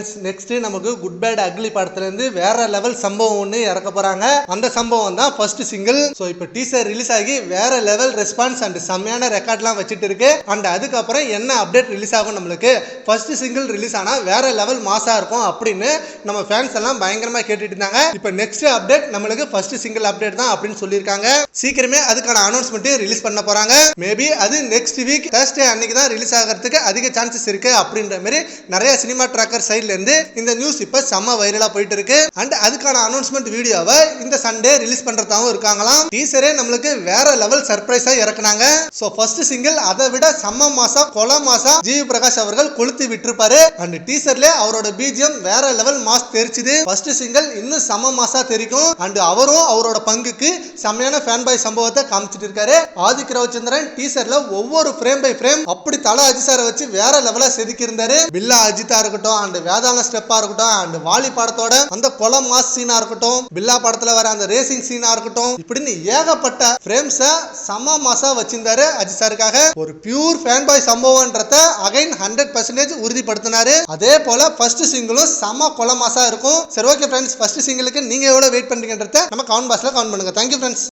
Friends, next நமக்கு good bad ugly படத்துல இருந்து வேற லெவல் சம்பவம் ஒன்று இறக்க போறாங்க. அந்த சம்பவம் தான் ஃபர்ஸ்ட் சிங்கிள். ஸோ இப்போ டீசர் ரிலீஸ் ஆகி வேற லெவல் ரெஸ்பான்ஸ் அண்ட் செம்மையான ரெக்கார்ட்லாம் வச்சுட்டு இருக்கு. அண்ட் அதுக்கப்புறம் என்ன அப்டேட் ரிலீஸ் ஆகும், நம்மளுக்கு ஃபர்ஸ்ட் சிங்கிள் ரிலீஸ் ஆனா வேற லெவல் மாசா இருக்கும் அப்படின்னு நம்ம ஃபேன்ஸ் எல்லாம் பயங்கரமா கேட்டுட்டு இருந்தாங்க. இப்போ நெக்ஸ்ட் அப்டேட் நம்மளுக்கு ஃபர்ஸ்ட் சிங்கிள் அப்டேட் தான் அப்படின்னு சொல்லியிருக்காங்க. சீக்கிரமே அதுக்கான அனௌன்ஸ்மெண்ட் ரிலீஸ் பண்ண போறாங்க. மேபி அது நெக்ஸ்ட் வீக் Thursday அன்னைக்கு தான் ரிலீஸ் ஆகிறதுக்கு அதிக சான்சஸ் இருக்கு அப்படின்ற மாதிரி நிறைய சினிமா ட்ராக்கர் சைட்ல இருந்து இந்த நியூஸ் இப்ப செம்ம வைரலா போயிட்டு இருக்கு. அண்ட் அதுக்கான அனௌன்ஸ்மெண்ட் வீடியோவை இந்த சண்டே ரிலீஸ் பண்றதாவும் இருக்காங்களாம். டீசரே நம்மளுக்கு வேற லெவல் சர்ப்ரைஸா இறக்குனாங்க. சோ ஃபர்ஸ்ட் சிங்கிள் அதை விட செம்ம மாசா கொலை மாசா ஜிவி பிரகாஷ் அவர்கள் கொளுத்தி விட்டுருப்பாரு. அண்ட் டீசர்ல அவரோட பிஜிஎம் வேற லெவல் மாஸ் தெரிச்சுது. ஃபர்ஸ்ட் சிங்கிள் இன்னும் செம்ம மாசா தெரிக்கும். அண்ட் அவரும் அவரோட பங்குக்கு செம்மையான ஃபேன் பாய் சம்பவத்தை காமிச்சிட்டு இருக்காரு. ஆதிக் ரவிச்சந்திரன் டீசர்ல ஒவ்வொரு ஃப்ரேம் பை ஃப்ரேம் அப்படி தலை அஜித் சாரை வச்சு வேற லெவலா செதுக்கி இருந்தாரு. பில்லா அஜித்தா இருக்கட்டும், அண்ட் வேதாள ஸ்டெப்பா இருக்கட்டும், அண்ட் வாலி படத்தோட அந்த கொலை மாஸ் சீனா இருக்கட்டும், பில்லா படத்துல வர அந்த ரேசிங் சீனா இருக்கட்டும், இப்படின்னு ஏகப்பட்ட ஃப்ரேம்ஸ செம மாசா வச்சிருந்தாரு அஜித் சாருக்காக. ஒரு பியூர் ஃபேன் பாய் சம்பவம்ன்றத அகைன் 100% உறுதிப்படுத்தினாரு. அதே போல ஃபர்ஸ்ட் சிங்கிளும் செம கொலை மாசா இருக்கும். சரி, ஓகே ஃப்ரெண்ட்ஸ், ஃபர்ஸ்ட் சிங்கிளுக்கு நீங்க எவ்வளவு வெயிட் பண்றீங்கன்றத நம்ம கமெண்ட் பாக்ஸ்ல கமெண்ட் பண்ணுங்க. Thank you friends.